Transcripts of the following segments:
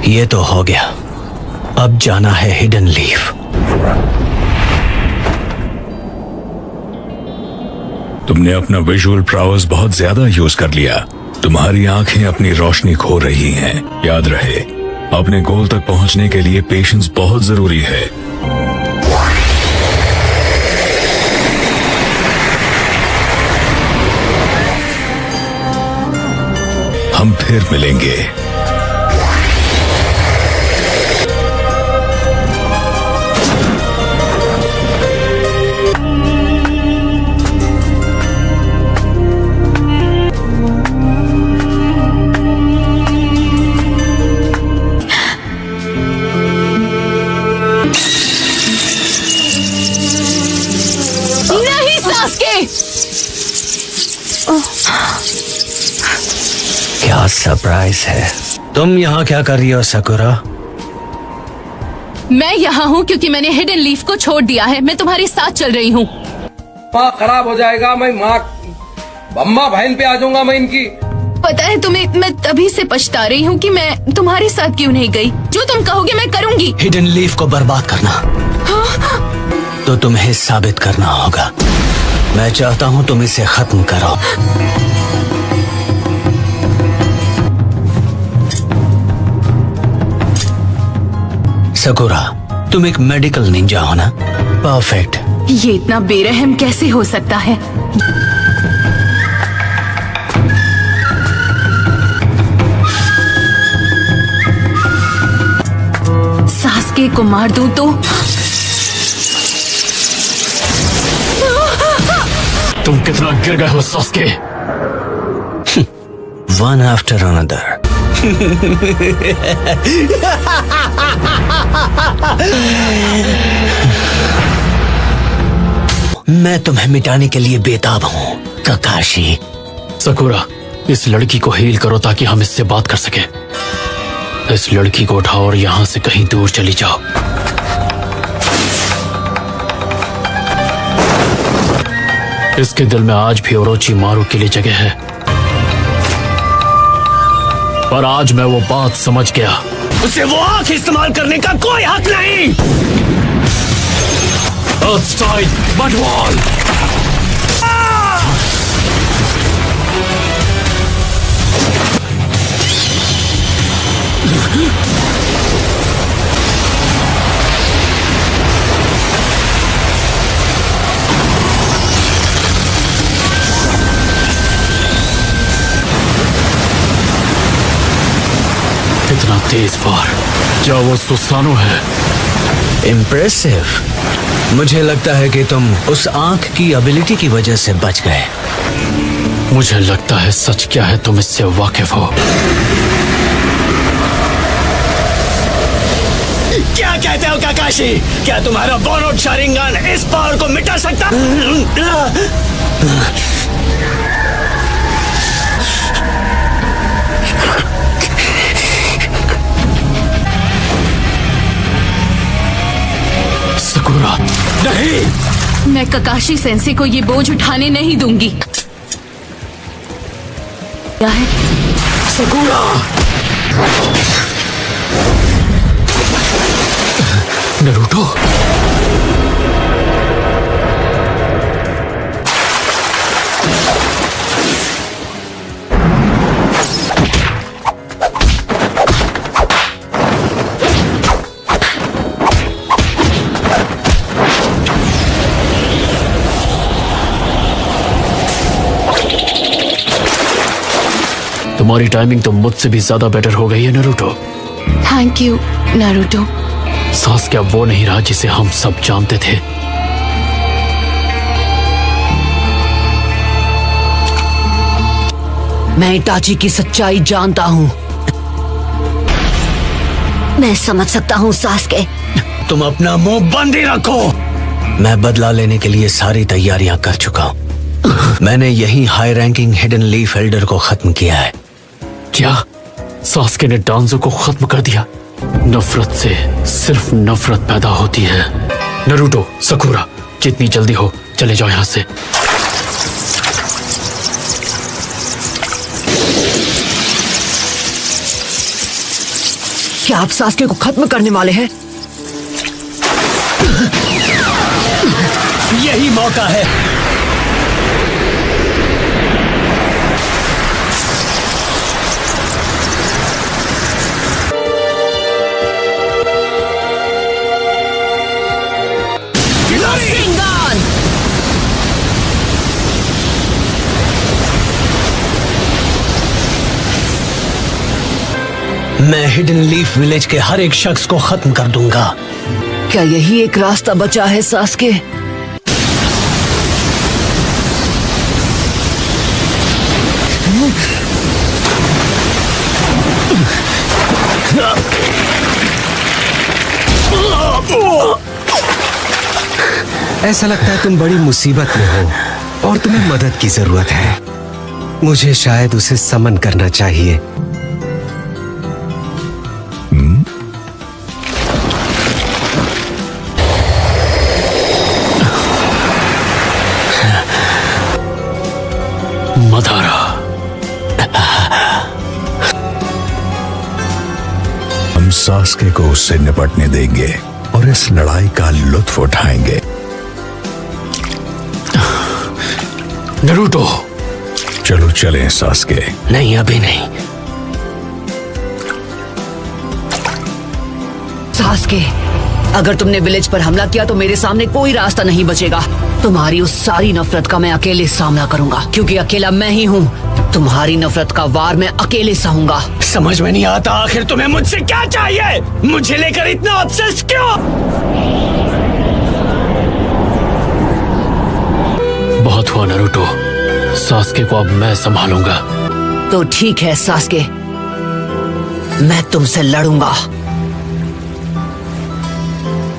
ये तो हो गया, अब जाना है हिडन लीफ। तुमने अपना विजुअल प्राउस बहुत ज्यादा यूज कर लिया। तुम्हारी आंखें अपनी रोशनी खो रही हैं। याद रहे, अपने गोल तक पहुंचने के लिए पेशेंस बहुत जरूरी है। हम फिर मिलेंगे। नहीं सास्के! क्या सरप्राइज है। तुम यहाँ क्या कर रही हो साकुरा? मैं यहाँ हूँ क्योंकि मैंने हिडन लीफ को छोड़ दिया है। मैं तुम्हारे साथ चल रही हूँ। माँ खराब हो जाएगा, मैं माँ अम्मा बहन पे आ जाऊंगा मैं इनकी। पता है तुम्हें, मैं तभी से पछता रही हूँ कि मैं तुम्हारे साथ क्यों नहीं गई। जो तुम कहोगे मैं करूँगी। हिडन लीफ को बर्बाद करना तो तुम्हें साबित करना होगा। मैं चाहता हूँ तुम इसे खत्म करो। सकुरा, तुम एक मेडिकल निंजा हो ना? परफेक्ट। ये इतना बेरहम कैसे हो सकता है? सास्के को मार दूं तो? तुम कितना गिर गए हो सास्के? One after another. मैं तुम्हें मिटाने के लिए बेताब हूँ ककाशी। सकुरा, इस लड़की को हील करो ताकि हम इससे बात कर सके। इस लड़की को उठाओ और यहाँ से कहीं दूर चली जाओ। इसके दिल में आज भी ओरोचिमारू के लिए जगह है, पर आज मैं वो बात समझ गया। उसे वो आंख इस्तेमाल करने का कोई हक नहीं। Earthstide Mudwall! इतना तेज वार, क्या वो सुसानो है? इम्प्रेसिव। मुझे लगता है कि तुम उस आंख की एबिलिटी की वजह से बच गए। मुझे लगता है सच क्या है तुम इससे वाकिफ हो। क्या कहते हो काकाशी? क्या तुम्हारा बोनो शारिंगन इस पावर को मिटा सकता? सकुरा, नहीं। मैं ककाशी सेंसे को ये बोझ उठाने नहीं दूंगी। क्या है? सकुरा! नरूटो, तुम्हारी टाइमिंग तो मुझसे भी ज्यादा बेटर हो गई है नरूटो। Thank you Naruto. सास क्या वो नहीं रहा जिसे हम सब जानते थे। मैं इटाची की सच्चाई जानता हूँ। मैं समझ सकता हूँ सास्के। तुम अपना मुंह बंद ही रखो। मैं बदला लेने के लिए सारी तैयारियां कर चुका हूँ। मैंने यही high ranking hidden leaf Elder को खत्म किया है। क्या सास्के ने डांजो को खत्म कर दिया? नफरत से सिर्फ नफरत पैदा होती है। नरूटो, सकुरा, जितनी जल्दी हो चले जाओ यहाँ से। क्या आप सास्के को खत्म करने वाले हैं? यही मौका है। Rasengan! मैं हिडन लीफ विलेज के हर एक शख्स को खत्म कर दूंगा। क्या यही एक रास्ता बचा है सास्के? ऐसा लगता है तुम बड़ी मुसीबत में हो और तुम्हें मदद की जरूरत है। मुझे शायद उसे समन करना चाहिए। मदारा, हम सास्के को उससे निपटने देंगे और इस लड़ाई का लुत्फ उठाएंगे। नरूटो, चलो चलें सास्के। नहीं, अभी नहीं। सास्के, अगर तुमने विलेज पर हमला किया तो मेरे सामने कोई रास्ता नहीं बचेगा। तुम्हारी उस सारी नफरत का मैं अकेले सामना करूंगा, क्योंकि अकेला मैं ही हूँ। तुम्हारी नफरत का वार मैं अकेले सहूंगा। समझ में नहीं आता आखिर तुम्हें मुझसे क्या चाहिए? मुझे लेकर इतना ऑब्सेस क्यों? बहुत हुआ नरूटो, सास्के को अब मैं संभालूंगा। तो ठीक है सास्के, मैं तुमसे लड़ूंगा।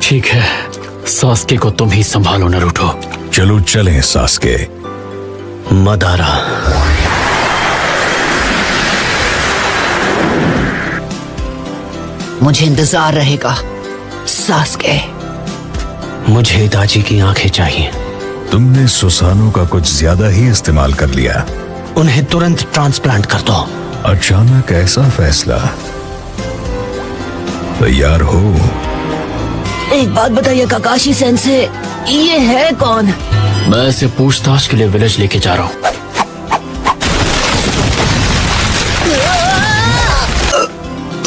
ठीक है, सास्के को तुम ही संभालो नरूटो। चलो चलें सास्के। मदारा, मुझे इंतजार रहेगा सास्के। मुझे इताची की आंखें चाहिए। तुमने सुसानो का कुछ ज्यादा ही इस्तेमाल कर लिया। उन्हें तुरंत ट्रांसप्लांट कर दो। अचानक ऐसा फैसला? तैयार हो? एक बात बताइए काकाशी सेंसे, ये है कौन? मैं इसे पूछताछ के लिए विलेज लेके जा रहा हूँ।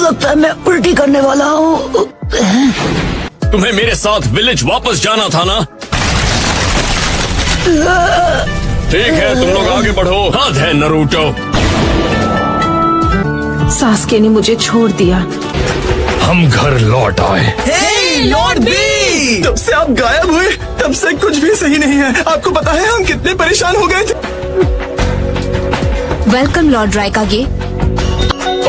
लगता है मैं उल्टी करने वाला हूँ। तुम्हें मेरे साथ विलेज वापस जाना था ना? ठीक है, तुम लोग आगे बढ़ो। हाथ है नरूटो। सास्के ने मुझे छोड़ दिया। हम घर लौट आए। लॉर्ड बी, तब से आप गायब हुए, तब से कुछ भी सही नहीं है। आपको पता है हम कितने परेशान हो गए थे। Welcome Lord Raikage.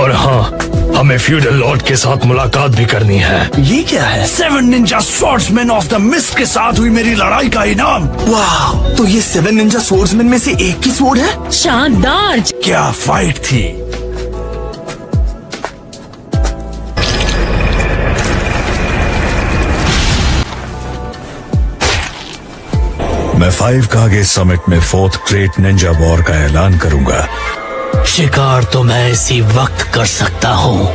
और हाँ, हमें फ्यूडल लॉर्ड के साथ मुलाकात भी करनी है। ये क्या है? 7 Ninja swordsman of the mist के साथ हुई मेरी लड़ाई का इनाम। वाह, तो ये 7 निंजा स्वॉर्ड्समैन में से एक की स्वॉर्ड है? शानदार। क्या फाइट थी। मैं 5 कागे समिट में 4th ग्रेट निंजा वॉर का ऐलान करूंगा। शिकार तो मैं इसी वक्त कर सकता हूँ।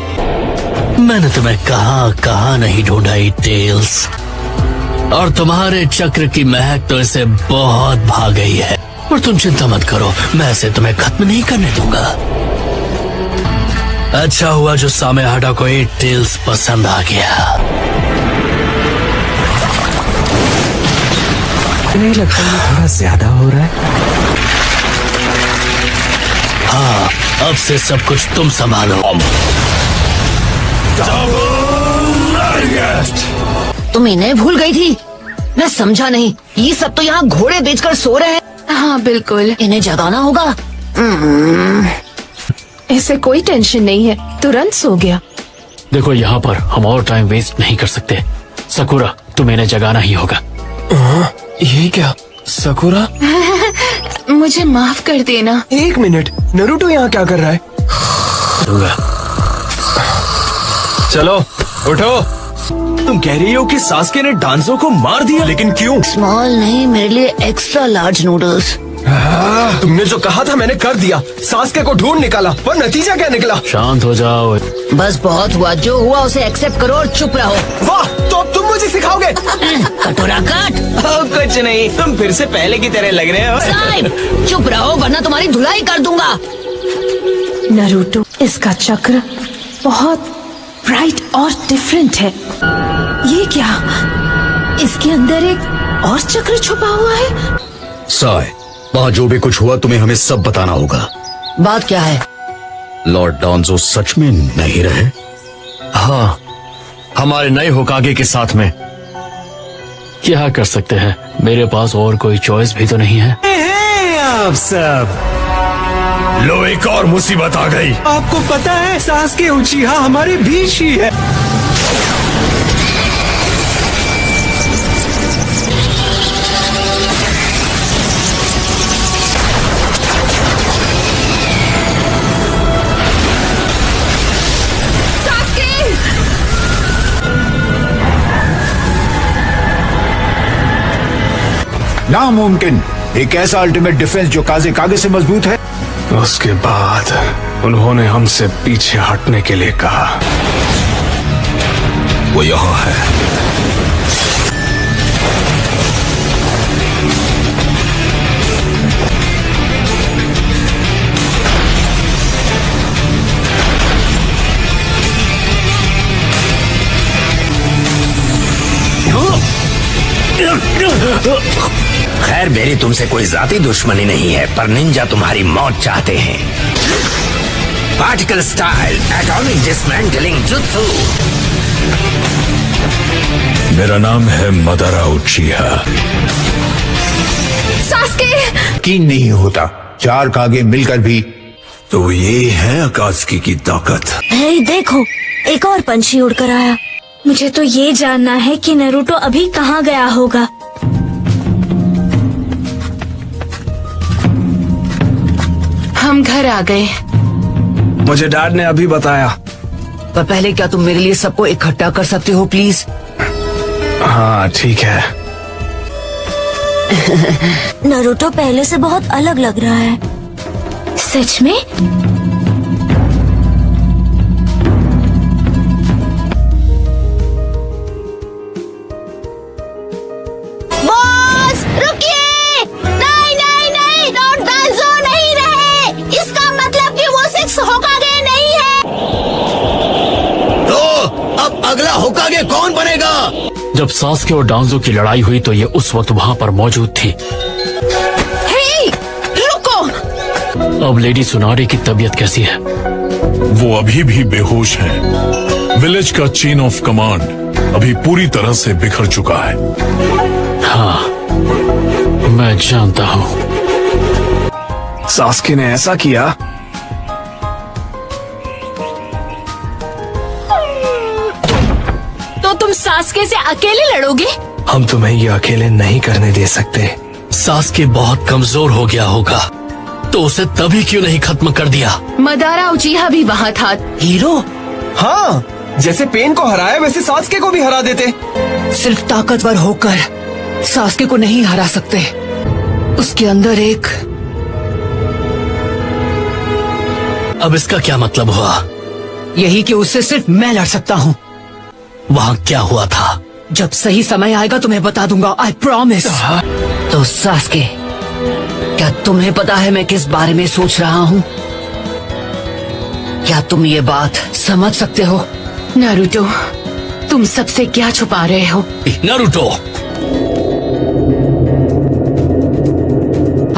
मैंने तुम्हें कहाँ नहीं ढूंढा टेल्स, और तुम्हारे चक्र की महक तो इसे बहुत भा गई है। और तुम चिंता मत करो, मैं इसे तुम्हें खत्म नहीं करने दूंगा। अच्छा हुआ जो सामेहाडा को टेल्स पसंद आ गया। नहीं लगता ये थोड़ा ज्यादा हो रहा है? हाँ, अब से सब कुछ तुम संभालो। तुम इन्हें भूल गई थी? मैं समझा नहीं। ये सब तो यहाँ घोड़े बेचकर सो रहे हैं। हाँ बिल्कुल, इन्हें जगाना होगा। इसे कोई टेंशन नहीं है, तुरंत सो गया। देखो, यहाँ पर हम और टाइम वेस्ट नहीं कर सकते। सकुरा, तुम्हें इन्हें जगाना ही होगा। ये क्या सकुरा? मुझे माफ कर देना। एक मिनट, नरूटो यहाँ क्या कर रहा है? चलो उठो। तुम कह रही हो कि सास्के ने डांजो को मार दिया? लेकिन क्यों? स्मॉल नहीं, मेरे लिए एक्स्ट्रा लार्ज नूडल्स। तुमने जो कहा था मैंने कर दिया। सास्के को ढूंढ निकाला, पर नतीजा क्या निकला? शांत हो जाओ। बस बहुत हुआ, जो हुआ उसे एक्सेप्ट करो और चुप रहो। वाह, तो अब तुम मुझे सिखाओगे? कटोरा काट। कुछ नहीं, तुम फिर से पहले की तरह लग रहे हो। साहिब चुप रहो वरना तुम्हारी धुलाई कर दूंगा। नरूटो, इसका चक्र बहुत ब्राइट और डिफरेंट है। ये क्या? इसके अंदर एक और चक्र छुपा हुआ है? साय, वहाँ जो भी कुछ हुआ तुम्हें हमें सब बताना होगा। बात क्या है? लॉर्ड डांजो सच में नहीं रहे? हाँ, हमारे नए होकागे के साथ में। क्या कर सकते हैं, मेरे पास और कोई चॉइस भी तो नहीं है। आप सब, लो एक और मुसीबत आ गई। आपको पता है सास्के उचिहा हमारे बीच ही है। नामुमकिन, एक ऐसा अल्टीमेट डिफेंस जो काजे कागे से मजबूत है। उसके बाद उन्होंने हमसे पीछे हटने के लिए कहा। वो यहाँ है। खैर, मेरी तुमसे कोई जाती दुश्मनी नहीं है, पर निंजा तुम्हारी मौत चाहते हैं। Particle style atomic dismantling jutsu. मेरा नाम है मदारा उचिहा। सास्के! यकीन नहीं होता, 4 कागे मिलकर भी। तो ये है अकात्सुकी की ताकत। हे देखो, एक और पंछी उड़कर आया। मुझे तो ये जानना है कि नरूटो अभी कहाँ गया होगा। हम घर आ गए। मुझे डैड ने अभी बताया। पर पहले क्या तुम मेरे लिए सबको इकट्ठा कर सकते हो प्लीज? हाँ ठीक है। नरूटो पहले से बहुत अलग लग रहा है। सच में? बॉस रुकिए! नहीं नहीं नहीं, लॉर्ड डांजो नहीं रहे। इसका मतलब कि वो 6 होकागे नहीं है। तो अब अगला होकागे कौन बनेगा? जब सास्के और डांजो की लड़ाई हुई तो ये उस वक्त वहाँ पर मौजूद थी। हे, रुको! अब लेडी सुनारे की तबीयत कैसी है? वो अभी भी बेहोश हैं। विलेज का चेन ऑफ कमांड अभी पूरी तरह से बिखर चुका है। हाँ, मैं जानता हूँ। सास्के ने ऐसा किया? तो तुम सास्के से अकेले लड़ोगे? हम तुम्हें ये अकेले नहीं करने दे सकते। सास्के बहुत कमजोर हो गया होगा, तो उसे तभी क्यों नहीं खत्म कर दिया? मदारा उचिहा भी वहाँ था। हीरो? हाँ, जैसे पेन को हराया वैसे सास्के को भी हरा देते। सिर्फ ताकतवर होकर सास्के को नहीं हरा सकते। उसके अंदर एक। अब इसका क्या मतलब हुआ? यही कि उससे सिर्फ मैं लड़ सकता हूँ। वहाँ क्या हुआ था? जब सही समय आएगा तुम्हें बता दूंगा, आई प्रॉमिस। तो सास्के, क्या तुम्हें पता है मैं किस बारे में सोच रहा हूँ? क्या तुम ये बात समझ सकते हो? नारुतो, तुम सबसे क्या छुपा रहे हो? नारुतो,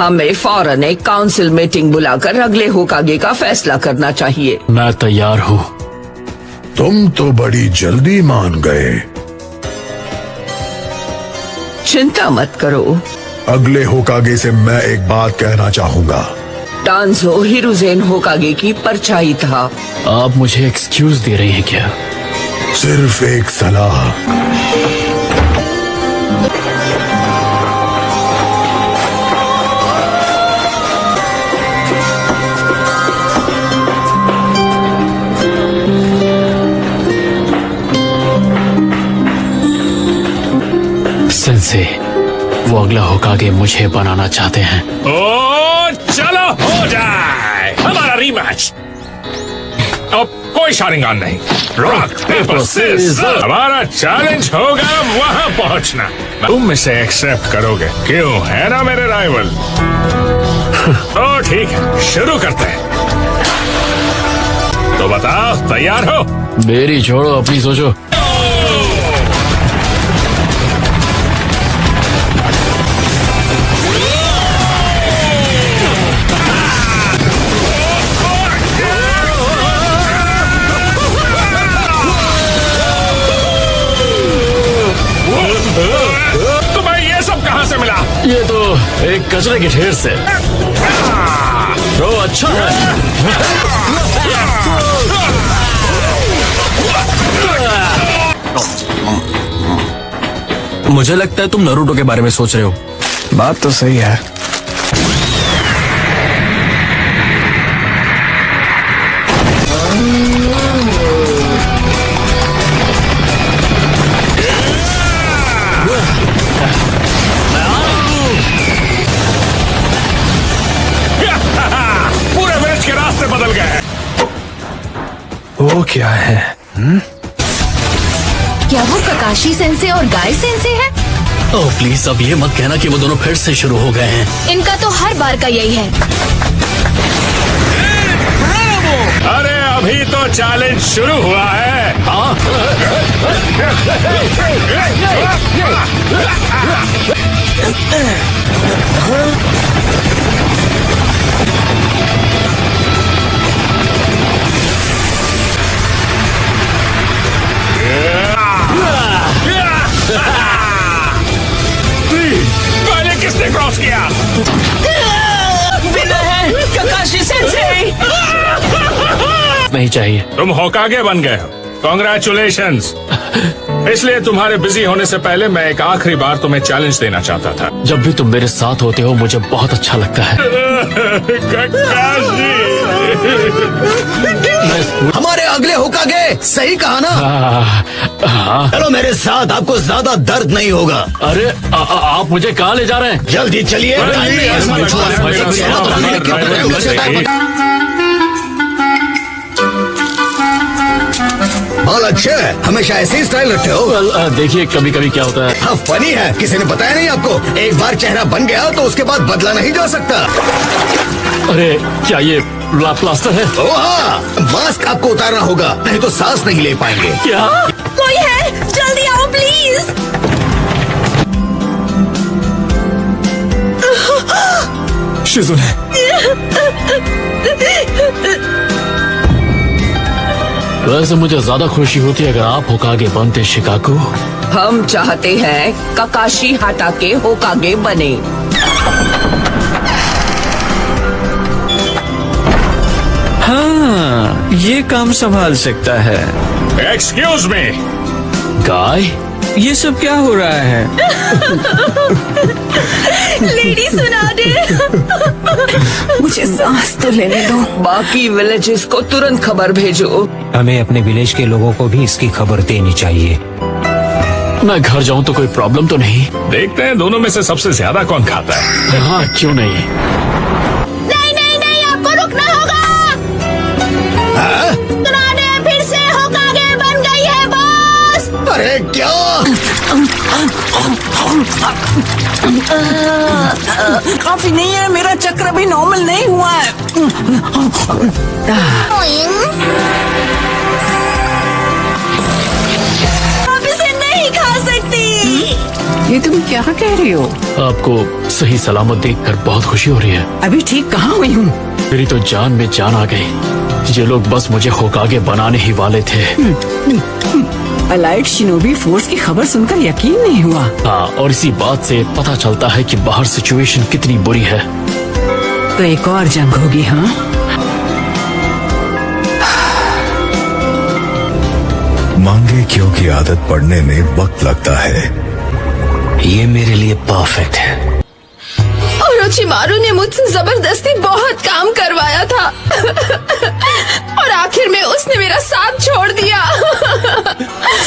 हमें फौरन एक काउंसिल मीटिंग बुलाकर अगले होकागे का फैसला करना चाहिए। मैं तैयार हूँ। तुम तो बड़ी जल्दी मान गए। चिंता मत करो। अगले होकागे से मैं एक बात कहना चाहूंगा। डांजो हिरुजेन होकागे की परछाई था। आप मुझे एक्सक्यूज दे रही हैं क्या? सिर्फ एक सलाह। से वो अगला होकागे मुझे बनाना चाहते हैं। ओ चलो हो जाए हमारा रीमैच। अब कोई शारिंगान नहीं, रॉक पेपर सीजर। हमारा चैलेंज होगा वहां पहुंचना। तुम इसे एक्सेप्ट करोगे, क्यों? है ना मेरे राइवल? तो ठीक है, शुरू करते हैं। तो बताओ, तैयार हो? मेरी छोड़ो, अपनी सोचो। तुम्हें ये सब कहां से मिला? ये तो एक कचरे के ढेर से। तो अच्छा है। मुझे लगता है तुम नरूटो के बारे में सोच रहे हो। बात तो सही है। पूरे विलेज के रास्ते बदल गए। वो क्या है? क्या वो ककाशी सेंसे और गाय सेंसे है? ओह प्लीज, अब ये मत कहना कि वो दोनों फिर से शुरू हो गए हैं। इनका तो हर बार का यही है। अरे अभी तो चैलेंज शुरू हुआ है। हाँ? पहले किसने क्रॉस किया? विनर है ककाशी सेंसे। नहीं चाहिए। तुम होकागे बन गए हो, कॉन्ग्रेचुलेशंस। इसलिए तुम्हारे बिजी होने से पहले मैं एक आखिरी बार तुम्हें चैलेंज देना चाहता था। जब भी तुम मेरे साथ होते हो मुझे बहुत अच्छा लगता है। हमारे अगले होकागे, सही कहा ना? चलो मेरे साथ, आपको ज्यादा दर्द नहीं होगा। अरे आप मुझे कहाँ ले जा रहे हैं? जल्दी चलिए। बहुत अच्छे है, हमेशा ऐसे ही स्टाइल रखते हो। देखिए कभी कभी क्या होता है। हाँ फनी है, किसी ने बताया नहीं आपको? एक बार चेहरा बन गया तो उसके बाद बदला नहीं जा सकता। अरे क्या ये प्लास्टर है? ओ हाँ, मास्क आपको उतारना होगा, नहीं तो सांस नहीं ले पाएंगे। क्या? कोई है? जल्दी आओ प्लीज। शिजुने, वैसे मुझे ज्यादा खुशी होती अगर आप होकागे बनते शिकाकू। हम चाहते हैं ककाशी हाटाके होकागे बने। हाँ, ये काम संभाल सकता है। एक्सक्यूज मी, गाय, ये सब क्या हो रहा है? लेडी सुना दे। मुझे सांस तो लेने दो। बाकी विलेजेस को तुरंत खबर भेजो। हमें अपने विलेज के लोगों को भी इसकी खबर देनी चाहिए। मैं घर जाऊं तो कोई प्रॉब्लम तो नहीं? देखते हैं दोनों में से सबसे ज्यादा कौन खाता है। हाँ क्यों नहीं। नहीं नहीं नहीं, आपको रुकना होगा। तुराने फिर से होकागे बन गई है बॉस। अरे क्या? काफी नहीं है, मेरा चक्र अभी नॉर्मल नहीं हुआ है। आप इसे नहीं खा सकती। ये तुम क्या कह रही हो? आपको सही सलामत देखकर बहुत खुशी हो रही है। अभी ठीक कहाँ हुई हूँ? मेरी तो जान में जान आ गई। ये लोग बस मुझे होकागे बनाने ही वाले थे। अलाइट शिनोबी फोर्स की खबर सुनकर यकीन नहीं हुआ। हाँ, और इसी बात से पता चलता है कि बाहर सिचुएशन कितनी बुरी है। तो एक और जंग होगी। हाँ, मांगे क्यों की आदत पड़ने में वक्त लगता है। ये मेरे लिए परफेक्ट है। ओरोचिमारू ने मुझसे जबरदस्ती बहुत काम करवाया था और आखिर में उसने मेरा साथ छोड़ दिया।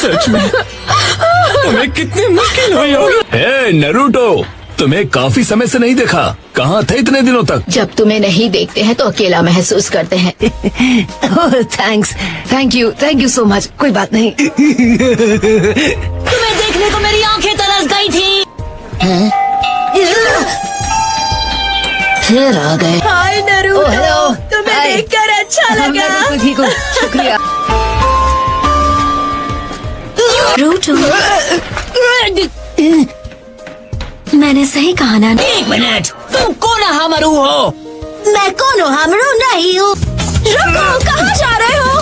सच में तुम्हें कितनी मुश्किल हे नरूटो, तुम्हें काफी समय से नहीं देखा, कहाँ थे इतने दिनों तक? जब तुम्हें नहीं देखते हैं तो अकेला महसूस करते हैं। Thanks, thank you so much. कोई बात नहीं। तुम्हें देखने को मेरी आंखें तरस गई थी। फिर आ गए। हाय नरूटो, हेलो। तुम्हें हाय। देखकर अच्छा मैं लगा। बिल्कुल ठीक हूँ, शुक्रिया। नरूटो, मैंने सही कहा ना? एक मिनट, तुम कोनोहामारू हो? मैं कोनोहामारू नहीं हूँ। रुको, कहाँ जा रहे हो?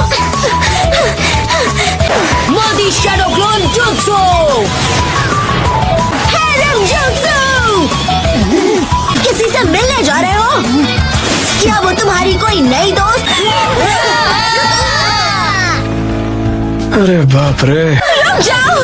मोदी शैडो क्लोन जुत्सु। हेरम जुत्सु। किसी से मिलने जा रहे हो? क्या वो तुम्हारी कोई नई दोस्त? अरे बाप रे। रुक जाओ।